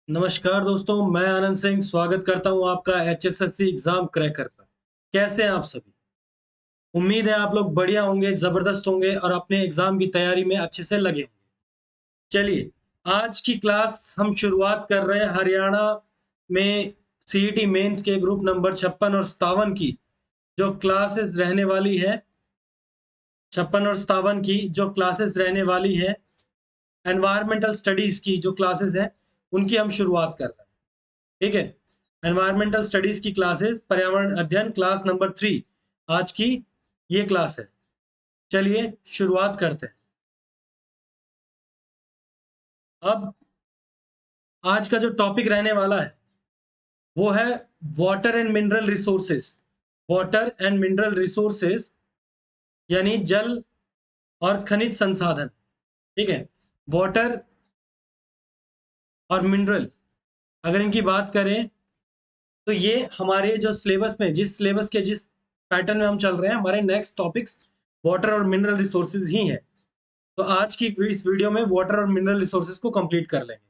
नमस्कार दोस्तों, मैं आनंद सिंह स्वागत करता हूं आपका एचएसएससी एग्जाम क्रैकर पर। कैसे हैं आप सभी? उम्मीद है आप लोग बढ़िया होंगे, जबरदस्त होंगे और अपने एग्जाम की तैयारी में अच्छे से लगे होंगे। चलिए, आज की क्लास हम शुरुआत कर रहे हैं हरियाणा में सीईटी मेंस के ग्रुप नंबर 56 और 57 की जो क्लासेस रहने वाली है। 56 और 57 की जो क्लासेस रहने वाली है, एनवायरमेंटल स्टडीज की जो क्लासेस है, उनकी हम शुरुआत कर रहे हैं। ठीक है। एनवायरमेंटल स्टडीज की क्लासेस, पर्यावरण अध्ययन क्लास नंबर 3 आज की ये क्लास है। चलिए शुरुआत करते हैं। अब आज का जो टॉपिक रहने वाला है वो है water and mineral resources. Water and mineral resources यानी जल और खनिज संसाधन। ठीक है। वाटर और मिनरल, अगर इनकी बात करें तो ये हमारे जो सिलेबस में, जिस सिलेबस के जिस पैटर्न में हम चल रहे हैं, हमारे नेक्स्ट टॉपिक्स वाटर और मिनरल रिसोर्सेज ही है। तो आज की इस वीडियो में वाटर और मिनरल रिसोर्सेज को कंप्लीट कर लेंगे।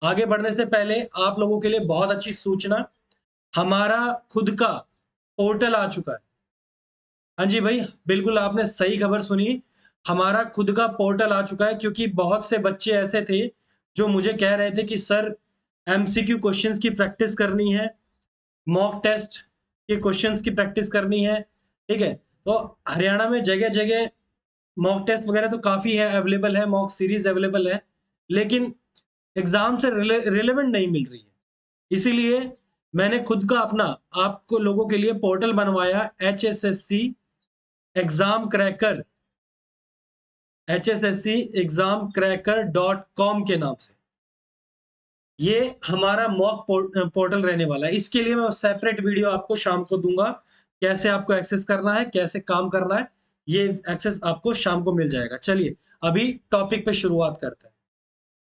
आगे बढ़ने से पहले आप लोगों के लिए बहुत अच्छी सूचना, हमारा खुद का पोर्टल आ चुका है। हाँ जी भाई, बिल्कुल आपने सही खबर सुनी। हमारा खुद का पोर्टल आ चुका है, क्योंकि बहुत से बच्चे ऐसे थे जो मुझे कह रहे थे कि सर एमसीक्यू क्वेश्चंस की प्रैक्टिस करनी है, मॉक टेस्ट के क्वेश्चंस की प्रैक्टिस करनी है। ठीक है। तो हरियाणा में जगह जगह मॉक टेस्ट वगैरह तो काफ़ी है, अवेलेबल है, मॉक सीरीज अवेलेबल है, लेकिन एग्जाम से रिलेवेंट नहीं मिल रही है। इसीलिए मैंने खुद का अपना आपको लोगों के लिए पोर्टल बनवाया, HSSC exam cracker, HSSC examcracker.com के नाम से। ये हमारा मॉक पोर्टल रहने वाला है। इसके लिए मैं सेपरेट वीडियो आपको शाम को दूंगा, कैसे आपको एक्सेस करना है, कैसे काम करना है, ये एक्सेस आपको शाम को मिल जाएगा। चलिए अभी टॉपिक पे शुरुआत करते हैं।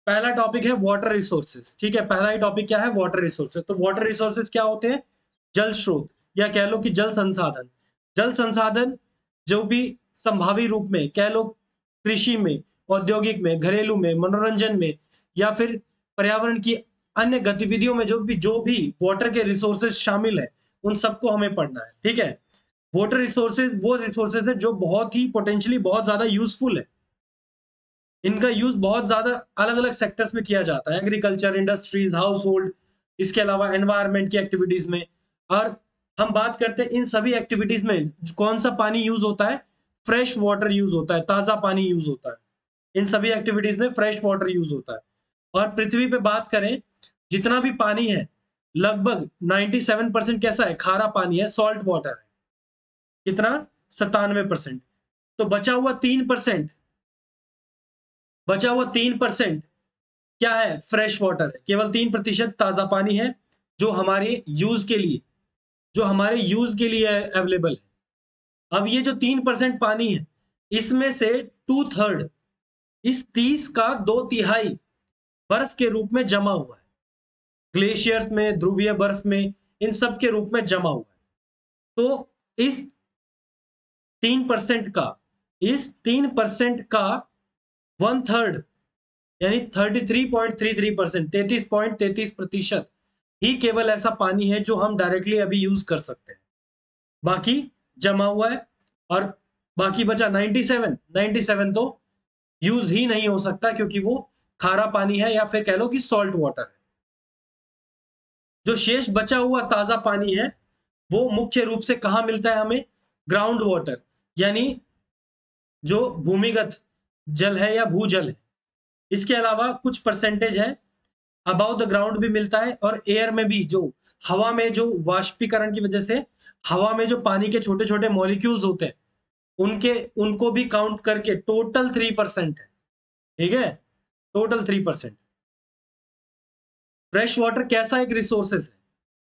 पहला टॉपिक है वाटर रिसोर्सेज। ठीक है, पहला ही टॉपिक क्या है? Water resources. तो वाटर रिसोर्सेज क्या होते हैं? जल स्रोत, या कह लो कि जल संसाधन। जल संसाधन जो भी संभावी रूप में कह लो, कृषि में, औद्योगिक में, घरेलू में, मनोरंजन में, या फिर पर्यावरण की अन्य गतिविधियों में जो भी वाटर के रिसोर्सेज शामिल है, उन सबको हमें पढ़ना है। ठीक है। वाटर रिसोर्सेज वो रिसोर्सेज है जो बहुत ही पोटेंशियली बहुत ज्यादा यूजफुल है। इनका यूज बहुत ज्यादा अलग अलग सेक्टर्स में किया जाता है, एग्रीकल्चर, इंडस्ट्रीज, हाउस होल्ड, इसके अलावा एनवायरमेंट की एक्टिविटीज में। और हम बात करते हैं इन सभी एक्टिविटीज में कौन सा पानी यूज होता है? फ्रेश वाटर यूज होता है, ताजा पानी यूज होता है। इन सभी एक्टिविटीज में फ्रेश वाटर यूज होता है। और पृथ्वी पे बात करें, जितना भी पानी है, लगभग 97% कैसा है? खारा पानी है, सॉल्ट वाटर है। कितना? 97%। तो बचा हुआ 3% क्या है? फ्रेश वाटर है। केवल 3% ताजा पानी है जो हमारे यूज के लिए अवेलेबल है। अब ये जो 3% पानी है, इसमें से 2/3, इस 30 का 2/3 बर्फ के रूप में जमा हुआ है। ग्लेशियर्स में, ध्रुवीय बर्फ में, इन सब के रूप में जमा हुआ है। तो इस 3% का इस 3% का 1/3 यानी 33.33%, 33.33% ही केवल ऐसा पानी है जो हम डायरेक्टली अभी यूज कर सकते हैं। बाकी जमा हुआ है। और बाकी बचा 97 तो यूज ही नहीं हो सकता, क्योंकि वो खारा पानी है, या फिर कह लो कि सॉल्ट वाटर है। जो शेष बचा हुआ ताजा पानी है, वो मुख्य रूप से कहां मिलता है हमें? ग्राउंड वाटर, यानी जो भूमिगत जल है या भूजल है। इसके अलावा कुछ परसेंटेज है अबाउ द ग्राउंड भी मिलता है, और एयर में भी, जो हवा में जो वाष्पीकरण की वजह से हवा में जो पानी के छोटे छोटे मॉलिक्यूल्स होते हैं, उनके उनको भी काउंट करके टोटल 3% है। ठीक है, टोटल 3%। फ्रेश वाटर कैसा एक रिसोर्सेस है?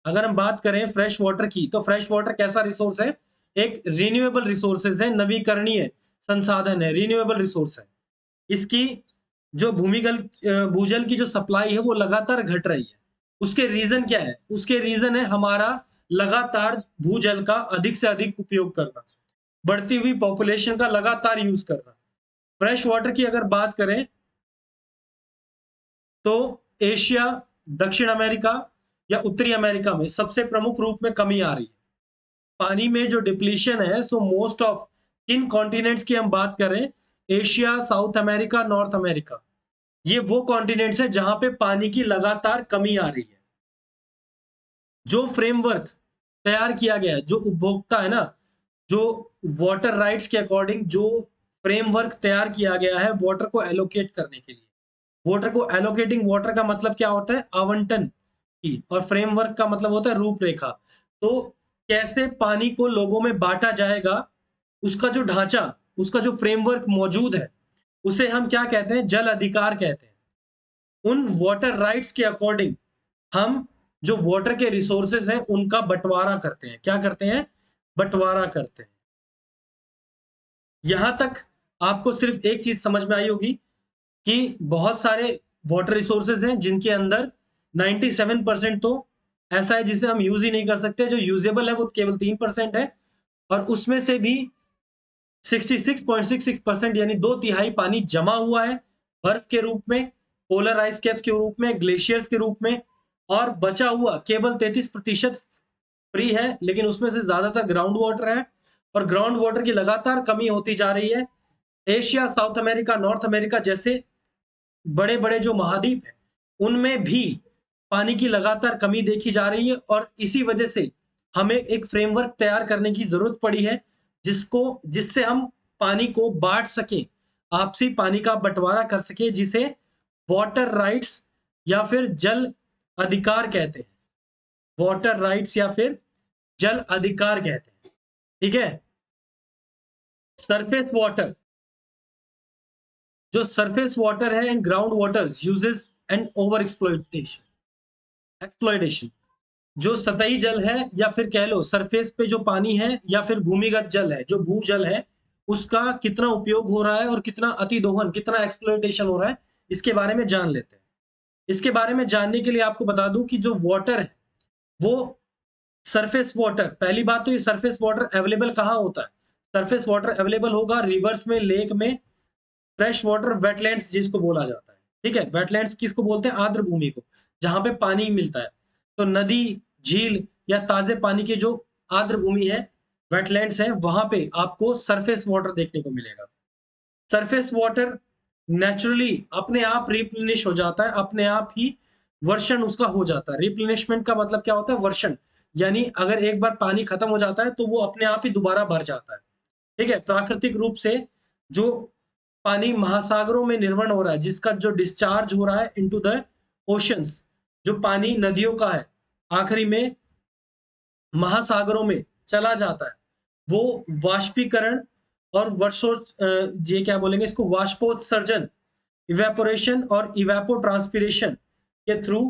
अगर हम बात करें फ्रेश वाटर की, तो फ्रेश वाटर कैसा रिसोर्स है? एक रिन्यूएबल रिसोर्सेज है, नवीकरणीय संसाधन है, रिन्यूएबल रिसोर्स है। इसकी जो भूजल की जो सप्लाई है, वो लगातार घट रही है। उसके रीजन क्या है? उसके रीजन है हमारा लगातार भूजल का अधिक से अधिक उपयोग करना, बढ़ती हुई पॉपुलेशन का लगातार यूज करना। फ्रेश वाटर की अगर बात करें तो एशिया दक्षिण अमेरिका या उत्तरी अमेरिका में सबसे प्रमुख रूप में कमी आ रही है। पानी में जो डिप्लीशन है, so most of kin continents की हम बात करें, Asia, south America, north America, ये वो कॉन्टिनेंट्स है जहां पे पानी की लगातार कमी आ रही है। जो फ्रेमवर्क तैयार किया गया है, जो उपभोक्ता है ना, जो वाटर राइट्स के अकॉर्डिंग जो फ्रेमवर्क तैयार किया गया है वाटर को एलोकेट करने के लिए, वाटर को एलोकेटिंग, वाटर का मतलब क्या होता है, आवंटन की, और फ्रेमवर्क का मतलब होता है रूपरेखा। तो कैसे पानी को लोगों में बांटा जाएगा, उसका जो ढांचा, उसका जो फ्रेमवर्क मौजूद है, उसे हम क्या कहते हैं, जल अधिकार कहते हैं। उन वाटर राइट्स के अकॉर्डिंग हम जो वाटर के रिसोर्सेज हैं उनका बंटवारा करते हैं। क्या करते हैं, बंटवारा करते हैं। यहां तक आपको सिर्फ एक चीज समझ में आई होगी कि बहुत सारे वाटर रिसोर्सेज हैं जिनके अंदर 97% तो ऐसा है जिसे हम यूज ही नहीं कर सकते, जो यूजेबल है वो केवल 3% है, और उसमें से भी 66.66% यानी 2/3 पानी जमा हुआ है बर्फ के रूप में, पोलर आइस कैप्स के रूप में, ग्लेशियर्स के रूप में, और बचा हुआ केवल 33% फ्री है, लेकिन उसमें से ज्यादातर ग्राउंड वाटर है, और ग्राउंड वाटर की लगातार कमी होती जा रही है। Asia, south America, north America जैसे बड़े बड़े जो महाद्वीप हैं उनमें भी पानी की लगातार कमी देखी जा रही है, और इसी वजह से हमें एक फ्रेमवर्क तैयार करने की जरूरत पड़ी है जिससे हम पानी को बांट सके, आपसी पानी का बंटवारा कर सके, जिसे वाटर राइट्स या फिर जल अधिकार कहते हैं। वाटर राइट्स या फिर जल अधिकार कहते हैं। ठीक है। सरफेस वाटर, जो सरफेस वाटर है and ground water uses and over exploitation, जो सतही जल है या फिर कह लो सरफेस पे जो पानी है या फिर भूमिगत जल है, जो भूजल है, उसका कितना उपयोग हो रहा है और कितना अतिदोहन, कितना एक्सप्लॉयटेशन हो रहा है, इसके बारे में जान लेते हैं। इसके बारे में जानने के लिए आपको बता दूं कि जो वाटर है वो सरफेस वाटर, पहली बात तो ये सरफेस वाटर अवेलेबल कहाँ होता है, सरफेस वाटर अवेलेबल होगा रिवर्स में, लेक में, फ्रेश वाटर वेटलैंड्स जिसको बोला जाता है। ठीक है, वेटलैंड्स किसको बोलते हैं, आर्द्र भूमि को, जहां पे पानी मिलता है। तो नदी, झील या ताजे पानी की जो आर्द्र भूमि है, वेटलैंड्स है, वहां पे आपको सरफेस वाटर देखने को मिलेगा। सरफेस वाटर नेचुरली अपने आप रिप्लेनिश हो जाता है, अपने आप ही वर्षण उसका हो जाता है। रिप्लेनिशमेंट का मतलब क्या होता है, वर्षण, यानी अगर एक बार पानी खत्म हो जाता है तो वो अपने आप ही दोबारा भर जाता है। ठीक है, प्राकृतिक रूप से जो पानी महासागरों में निर्वहन हो रहा है, जिसका जो डिस्चार्ज हो रहा है इनटू द ओशंस, जो पानी नदियों का है आखिरी में महासागरों में चला जाता है, वो वाष्पीकरण और वर्षो ये क्या बोलेंगे इसको, वाष्पोत्सर्जन, इवेपोरेशन और इवेपो ट्रांसपिरेशन के थ्रू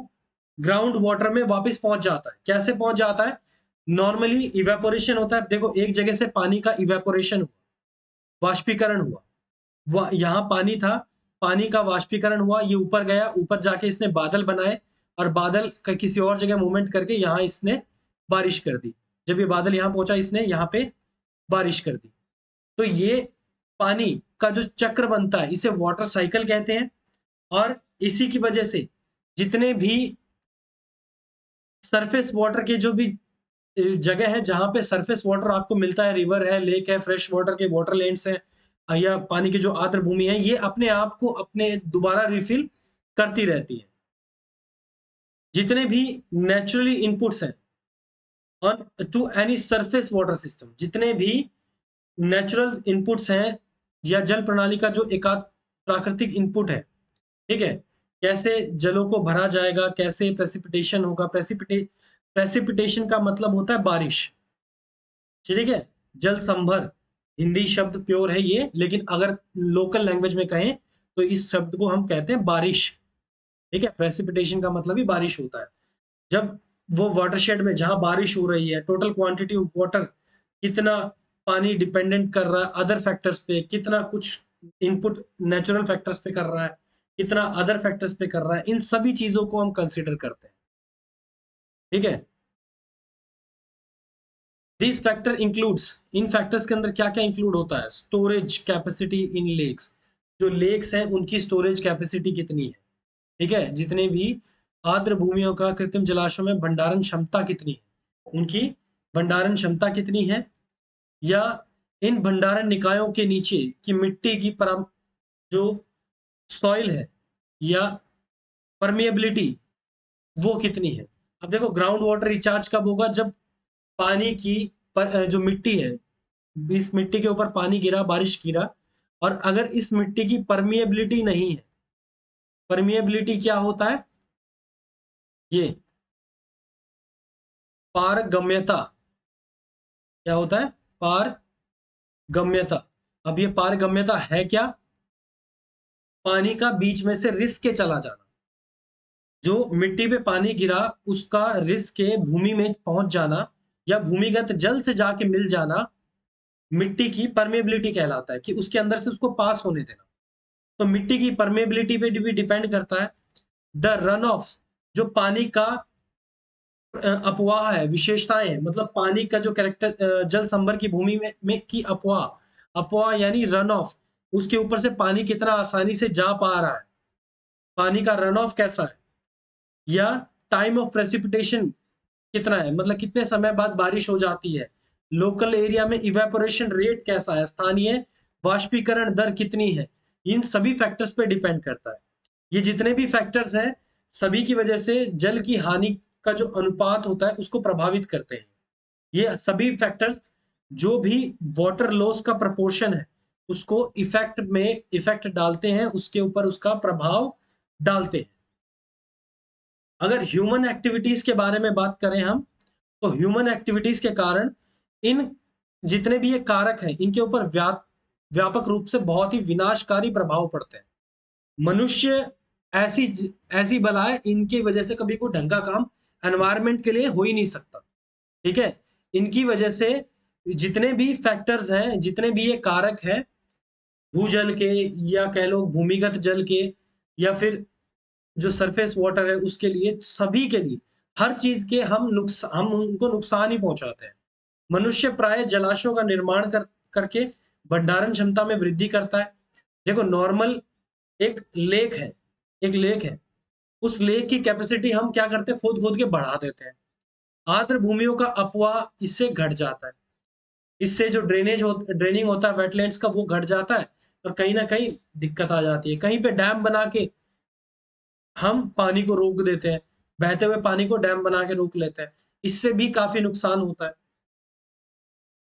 ग्राउंड वाटर में वापस पहुंच जाता है। कैसे पहुंच जाता है, नॉर्मली इवेपोरेशन होता है, देखो एक जगह से पानी का इवेपोरेशन हुआ, वाष्पीकरण हुआ, यहाँ पानी था, पानी का वाष्पीकरण हुआ, ये ऊपर गया, ऊपर जाके इसने बादल बनाए, और बादल का किसी और जगह मूवमेंट करके यहाँ इसने बारिश कर दी। जब ये बादल यहाँ पहुंचा, इसने यहाँ पे बारिश कर दी। तो ये पानी का जो चक्र बनता है इसे वाटर साइकिल कहते हैं, और इसी की वजह से जितने भी सरफेस वाटर के जो भी जगह है जहां पे सरफेस वाटर आपको मिलता है, रिवर है, लेक है, फ्रेश वाटर के वाटर लैंड्स है, या पानी की जो आर्द्र भूमि है, ये अपने आप को अपने दोबारा रिफिल करती रहती है। जितने भी नेचुरली इनपुट्स हैं on to any surface water system, जितने भी नेचुरल इनपुट्स हैं या जल प्रणाली का जो एकाध प्राकृतिक इनपुट है, ठीक है, कैसे जलों को भरा जाएगा, कैसे प्रेसिपिटेशन होगा, प्रेसिपिटेशन का मतलब होता है बारिश। ठीक है, जल संभर हिंदी शब्द प्योर है ये, लेकिन अगर लोकल लैंग्वेज में कहें तो इस शब्द को हम कहते हैं बारिश। ठीक है, प्रेसिपिटेशन का मतलब ही बारिश होता है। जब वो वाटरशेड में जहां बारिश हो रही है, टोटल क्वांटिटी ऑफ वाटर, कितना पानी डिपेंडेंट कर रहा है अदर फैक्टर्स पे, कितना कुछ इनपुट नेचुरल फैक्टर्स पे कर रहा है, कितना अदर फैक्टर्स पे कर रहा है, इन सभी चीजों को हम कंसिडर करते हैं। ठीक है, this factor includes, in factors के अंदर क्या क्या इंक्लूड होता है, स्टोरेज कैपेसिटी इन लेक्स, जो लेक्स हैं उनकी स्टोरेज कैपेसिटी कितनी है। ठीक है, जितने भी आर्द्र भूमियों का कृत्रिम जलाशयों में भंडारण क्षमता कितनी है, उनकी भंडारण क्षमता कितनी है, या इन भंडारण निकायों के नीचे की मिट्टी की जो सॉइल है या परमिएबिलिटी वो कितनी है। अब देखो ग्राउंड वाटर रिचार्ज कब होगा, जब पानी की जो मिट्टी है, इस मिट्टी के ऊपर पानी गिरा, बारिश गिरा, और अगर इस मिट्टी की परमिएबिलिटी नहीं है, परमिएबिलिटी क्या होता है, ये पारगम्यता, क्या होता है, पारगम्यता। अब ये पारगम्यता है क्या, पानी का बीच में से रिस के चला जाना, जो मिट्टी पे पानी गिरा उसका रिस के भूमि में पहुंच जाना या भूमिगत जल से जाके मिल जाना, मिट्टी की परमेबिलिटी कहलाता है, कि उसके अंदर से उसको पास होने देना। तो मिट्टी की परमेबिलिटी पे भी डिपेंड करता है। द रन ऑफ, जो पानी का अपवाह है, विशेषताएं है, मतलब पानी का जो कैरेक्टर, जल संभर की भूमि में की अपवाह, अपवाह यानी रन ऑफ, उसके ऊपर से पानी कितना आसानी से जा पा रहा है, पानी का रन ऑफ कैसा है, या टाइम ऑफ प्रेसिपिटेशन कितना है, मतलब कितने समय बाद बारिश हो जाती है, लोकल एरिया में इवेपोरेशन रेट कैसा है, स्थानीय वाष्पीकरण दर कितनी है, इन सभी फैक्टर्स पे डिपेंड करता है। ये जितने भी फैक्टर्स हैं, सभी की वजह से जल की हानि का जो अनुपात होता है उसको प्रभावित करते हैं। ये सभी फैक्टर्स जो भी वाटर लॉस का प्रपोर्शन है उसको इफेक्ट डालते हैं, उसके ऊपर उसका प्रभाव डालते हैं। अगर ह्यूमन एक्टिविटीज के बारे में बात करें हम, तो ह्यूमन एक्टिविटीज के कारण इन जितने भी ये कारक हैं इनके ऊपर व्यापक रूप से बहुत ही विनाशकारी प्रभाव पड़ते हैं। मनुष्य ऐसी ऐसी बलाएं, इनकी वजह से कभी कोई ढंग का काम एनवायरनमेंट के लिए हो ही नहीं सकता। ठीक है, इनकी वजह से जितने भी फैक्टर्स हैं, जितने भी ये कारक हैं, भूजल के या कह लो भूमिगत जल के, या फिर जो सरफेस वाटर है उसके लिए, सभी के लिए, हर चीज के हम उनको नुकसान ही पहुंचाते हैं। मनुष्य प्राय जलाशयों का निर्माण करके भंडारण क्षमता में वृद्धि करता है। देखो नॉर्मल एक लेक है, एक लेक है, उस लेक की कैपेसिटी हम क्या करते हैं, खोद खोद के बढ़ा देते हैं। आर्द्र भूमियों का अपवाह इससे घट जाता है, इससे जो ड्रेनिंग होता है वेटलैंड्स का वो घट जाता है, और कहीं ना कहीं दिक्कत आ जाती है। कहीं पे डैम बना के हम पानी को रोक देते हैं, बहते हुए पानी को डैम बना के रोक लेते हैं, इससे भी काफी नुकसान होता है।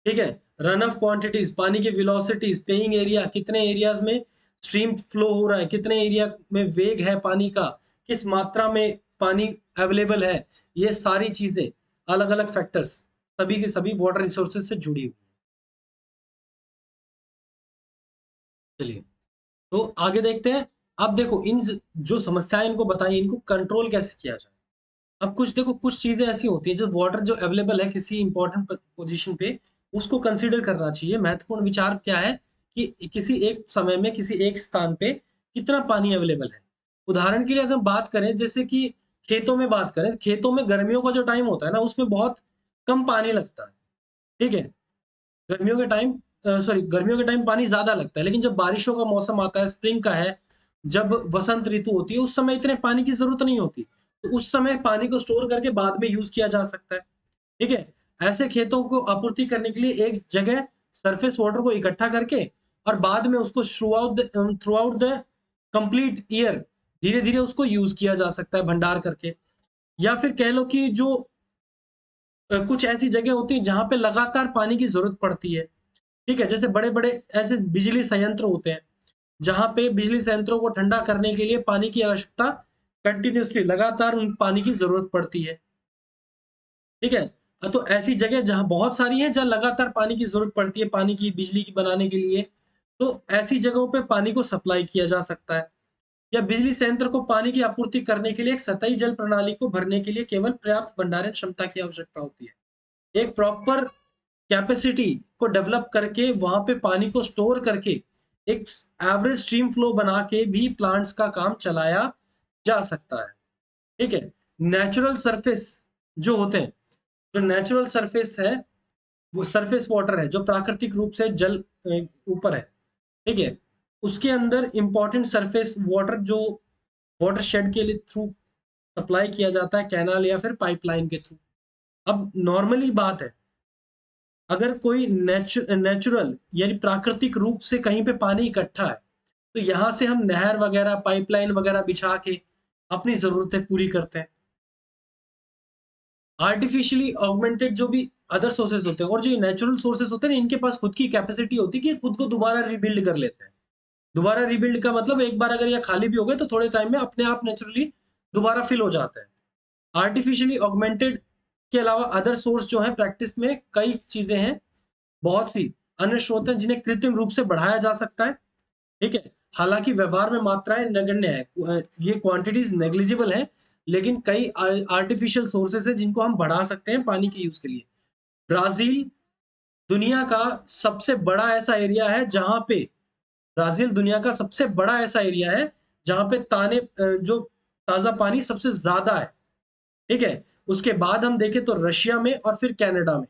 ठीक है, रन ऑफ क्वांटिटीज, पानी की वेलोसिटीज, पेइंग एरिया, कितने एरियाज में स्ट्रीम फ्लो हो रहा है, कितने एरिया में वेग है पानी का, किस मात्रा में पानी अवेलेबल है, ये सारी चीजें, अलग अलग फैक्टर्स, सभी के सभी वाटर रिसोर्सेज से जुड़ी हुई। चलिए, तो आगे देखते हैं। अब देखो इन जो समस्याएं इनको बताई, इनको कंट्रोल कैसे किया जाए। अब कुछ देखो, कुछ चीजें ऐसी होती है जो वाटर जो अवेलेबल है किसी इंपॉर्टेंट पोजीशन पे, उसको कंसीडर करना चाहिए। महत्वपूर्ण विचार क्या है कि किसी एक समय में किसी एक स्थान पे कितना पानी अवेलेबल है। उदाहरण के लिए अगर बात करें, जैसे कि खेतों में बात करें, खेतों में गर्मियों का जो टाइम होता है ना, उसमें बहुत कम पानी लगता है। ठीक है, गर्मियों के टाइम गर्मियों के टाइम पानी ज्यादा लगता है, लेकिन जब बारिशों का मौसम आता है, स्प्रिंग का है, जब वसंत ऋतु होती है, उस समय इतने पानी की जरूरत नहीं होती, तो उस समय पानी को स्टोर करके बाद में यूज किया जा सकता है। ठीक है, ऐसे खेतों को आपूर्ति करने के लिए एक जगह सरफेस वाटर को इकट्ठा करके और बाद में उसको through out the complete year धीरे धीरे उसको यूज किया जा सकता है, भंडार करके। या फिर कह लो कि जो कुछ ऐसी जगह होती है जहां पे लगातार पानी की जरूरत पड़ती है। ठीक है, जैसे बड़े बड़े ऐसे बिजली संयंत्र होते हैं, जहां पे बिजली संयंत्रों को ठंडा करने के लिए पानी की आवश्यकता कंटिन्यूसली लगातार उन पानी की जरूरत पड़ती है। ठीक है, तो ऐसी जगह जहां बहुत सारी है, जहां लगातार पानी की जरूरत पड़ती है, पानी की बिजली की बनाने के लिए, तो ऐसी जगहों पे पानी को सप्लाई किया जा सकता है। या बिजली संयंत्र को पानी की आपूर्ति करने के लिए एक सतही जल प्रणाली को भरने के लिए केवल पर्याप्त भंडारण क्षमता की आवश्यकता होती है। एक प्रॉपर कैपेसिटी को डेवलप करके वहां पे पानी को स्टोर करके एक एवरेज स्ट्रीम फ्लो बना के भी प्लांट्स का काम चलाया जा सकता है। ठीक है, नेचुरल सरफेस जो होते हैं, जो नेचुरल सरफेस है, वो सरफेस वाटर है जो प्राकृतिक रूप से जल ऊपर है। ठीक है, उसके अंदर इंपॉर्टेंट सरफेस वाटर जो वाटर शेड के लिए थ्रू सप्लाई किया जाता है कैनाल या फिर पाइपलाइन के थ्रू। अब नॉर्मली बात है, अगर कोई नेचुरल यानी प्राकृतिक रूप से कहीं पे पानी इकट्ठा है, तो यहाँ से हम नहर वगैरह, पाइपलाइन वगैरह बिछा के अपनी ज़रूरतें पूरी करते हैं। आर्टिफिशियली ऑगमेंटेड जो भी अदर सोर्सेस होते हैं और जो नेचुरल सोर्सेस होते हैं, इनके पास खुद की कैपेसिटी होती है कि खुद को दोबारा रिबिल्ड कर लेते हैं। दोबारा रिबिल्ड का मतलब एक बार अगर ये खाली भी हो गए तो थोड़े टाइम में अपने आप नेचुरली दोबारा फिल हो जाता है। आर्टिफिशियली ऑगमेंटेड के अलावा अदर सोर्स जो है, प्रैक्टिस में कई चीजें हैं, बहुत सी अन्य स्रोत हैं जिन्हें कृत्रिम रूप से बढ़ाया जा सकता है। ठीक है, हालांकि व्यवहार में मात्राएं नगण्य है, ये क्वांटिटीज नेग्लिजिबल है, लेकिन कई आर्टिफिशियल सोर्सेस है जिनको हम बढ़ा सकते हैं पानी के यूज के लिए। ब्राजील दुनिया का सबसे बड़ा ऐसा एरिया है जहां पे ब्राजील दुनिया का सबसे बड़ा ऐसा एरिया है जहां पे जो ताजा पानी सबसे ज्यादा है। ठीक है, उसके बाद हम देखें तो रशिया में और फिर कनाडा में।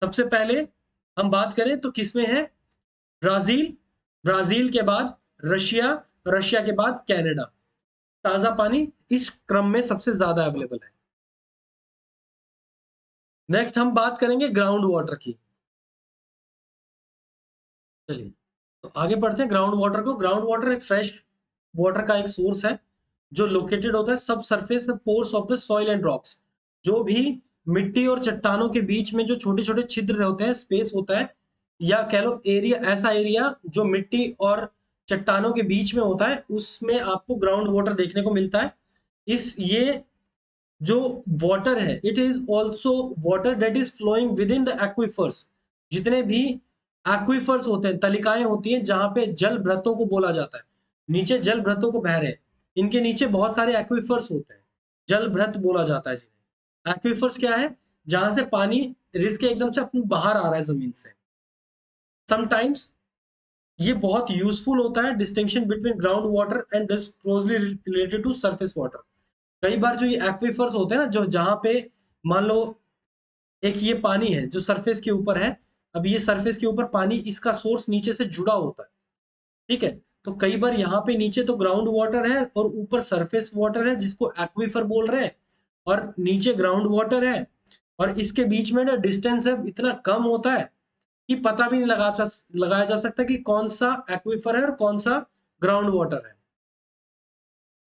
सबसे पहले हम बात करें तो किसमें है? ब्राजील, ब्राजील के बाद रशिया, रशिया के बाद कनाडा। ताजा पानी इस क्रम में सबसे ज्यादा अवेलेबल है। नेक्स्ट हम बात करेंगे ग्राउंड वाटर की। चलिए, तो आगे बढ़ते हैं ग्राउंड वाटर को। ग्राउंड वाटर एक फ्रेश वाटर का एक सोर्स है जो लोकेटेड होता है सब surface pores of the soil and rocks. जो भी मिट्टी और चट्टानों के बीच में जो छोटे छोटे छिद्र होते हैं, स्पेस होता है, या कह लो एरिया, ऐसा एरिया जो मिट्टी और चट्टानों के बीच में होता है, उसमें आपको ग्राउंड वाटर देखने को मिलता है। इस ये जो वाटर है, it is also water that is flowing within the aquifers. जितने भी एक्विफर्स होते हैं, तलिकाएं होती हैं जहां पे जल भ्रतों को बोला जाता है, नीचे जल भ्रतों को बह रहे हैं, इनके नीचे बहुत सारे एक्विफर्स होते हैं, जल भ्रत बोला जाता है जिन्हें। एक्विफर्स क्या है? जहां से पानी रिस के एकदम से अपने बाहर आ रहा है जमीन से। समटाइम्स ये बहुत यूजफुल होता है distinction between ground water and this closely related to surface water. कई बार जो ये एक्विफर्स होते हैं ना, जो जहां पे मान लो एक ये पानी है जो सरफेस के ऊपर है, अब ये सरफेस के ऊपर पानी, इसका सोर्स नीचे से जुड़ा होता है। ठीक है, तो कई बार यहाँ पे नीचे तो ग्राउंड वाटर है और ऊपर सरफेस वाटर है जिसको एक्विफर बोल रहे हैं, और नीचे ग्राउंड वाटर है, और इसके बीच में ना डिस्टेंस है इतना कम होता है कि पता भी नहीं लगाया जा सकता कि कौन सा एक्विफर है और कौन सा ग्राउंड वाटर है।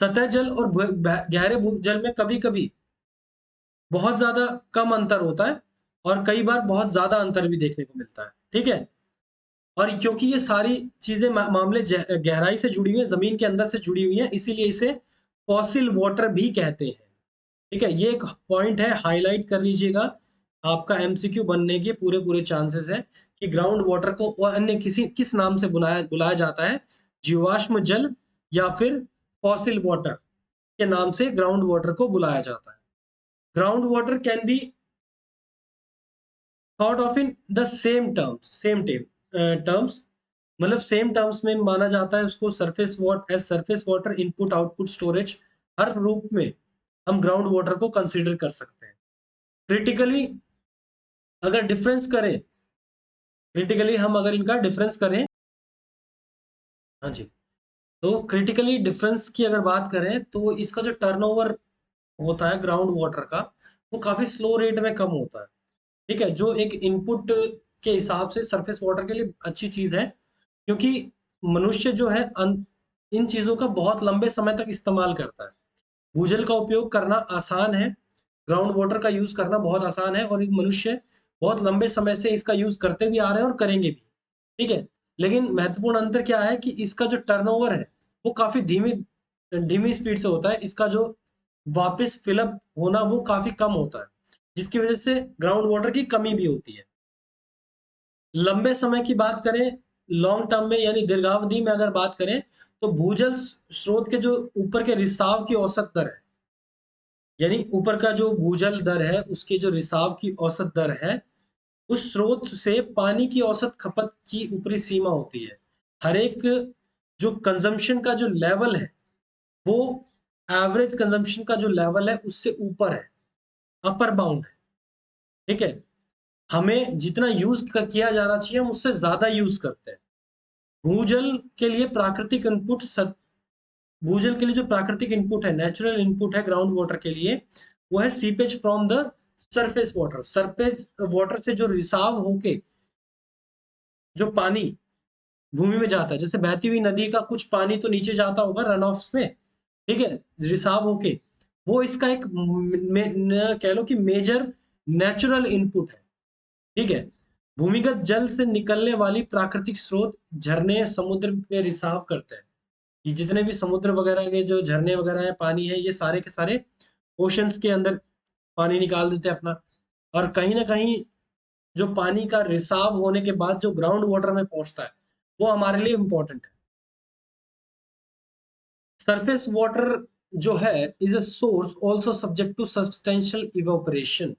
सतह जल और गहरे जल में कभी कभी बहुत ज्यादा कम अंतर होता है और कई बार बहुत ज्यादा अंतर भी देखने को मिलता है। ठीक है, और क्योंकि ये सारी चीजें मामले गहराई से जुड़ी हुई है, जमीन के अंदर से जुड़ी हुई है, इसीलिए इसे फॉसिल वाटर भी कहते हैं। ठीक है, ये एक पॉइंट है, हाईलाइट कर लीजिएगा, आपका एमसीक्यू बनने के पूरे पूरे चांसेस है कि ग्राउंड वाटर को और अन्य किस नाम से बुलाया बुलाया जाता है, जीवाश्म जल या फिर फॉसिल वाटर के नाम से ग्राउंड वाटर को बुलाया जाता है। Ground water can be thought of in the same terms, मतलब सेम टर्म्स में माना जाता है उसको, surface water, input output storage, हर रूप में हम ग्राउंड वाटर को कंसीडर कर सकते हैं। क्रिटिकली अगर डिफरेंस करें, क्रिटिकली हम अगर इनका डिफरेंस करें, हाँ जी, तो क्रिटिकली डिफरेंस की अगर बात करें तो इसका जो टर्नओवर होता है ग्राउंड वाटर का, वो काफी स्लो रेट में कम होता है। ठीक है, जो एक इनपुट के हिसाब से सरफेस वाटर के लिए अच्छी चीज है, क्योंकि मनुष्य जो है इन चीजों का बहुत लंबे समय तक इस्तेमाल करता है। भूजल का उपयोग करना आसान है, ग्राउंड वाटर का यूज करना बहुत आसान है, और एक मनुष्य बहुत लंबे समय से इसका यूज करते भी आ रहे हैं और करेंगे भी। ठीक है, लेकिन महत्वपूर्ण अंतर क्या है कि इसका जो टर्नओवर है वो काफी धीमी धीमी स्पीड से होता है, इसका जो वापस फिलअप होना वो काफी कम होता है, जिसकी वजह से ग्राउंड वाटर की कमी भी होती है। लंबे समय की बात करें, लॉन्ग टर्म में यानी दीर्घावधि में अगर बात करें, तो भूजल स्रोत के जो ऊपर के रिसाव की औसत दर है, यानी ऊपर का जो भूजल दर है उसके जो रिसाव की औसत दर है, उस स्रोत से पानी की औसत खपत की ऊपरी सीमा होती है। हर एक जो कंजम्पशन का जो लेवल है वो एवरेज कंजम्पशन का जो लेवल है उससे ऊपर है, अपर बाउंड है। ठीक है, हमें जितना यूज किया जाना चाहिए हम उससे ज्यादा यूज करते हैं। भूजल के लिए प्राकृतिक इनपुट भूजल के लिए जो प्राकृतिक इनपुट है, नेचुरल इनपुट है ग्राउंड वाटर के लिए, वो है seepage from the surface water. Surface water से जो रिसाव होके जो पानी भूमि में जाता है, जैसे बहती हुई नदी का कुछ पानी तो नीचे जाता होगा रन ऑफ्स में, ठीक है, रिसाव होके, वो इसका एक कह लो कि मेजर नेचुरल इनपुट है, ठीक है। भूमिगत जल से निकलने वाली प्राकृतिक स्रोत झरने समुद्र में रिसाव करते हैं। ये जितने भी समुद्र वगैरह के जो झरने वगैरह है, पानी है, ये सारे के सारे ओशंस के अंदर पानी निकाल देते हैं अपना। और कहीं ना कहीं जो पानी का रिसाव होने के बाद जो ग्राउंड वाटर में पहुंचता है, वो हमारे लिए इम्पोर्टेंट है। सरफेस वाटर जो है is a source also subject to substantial evaporation.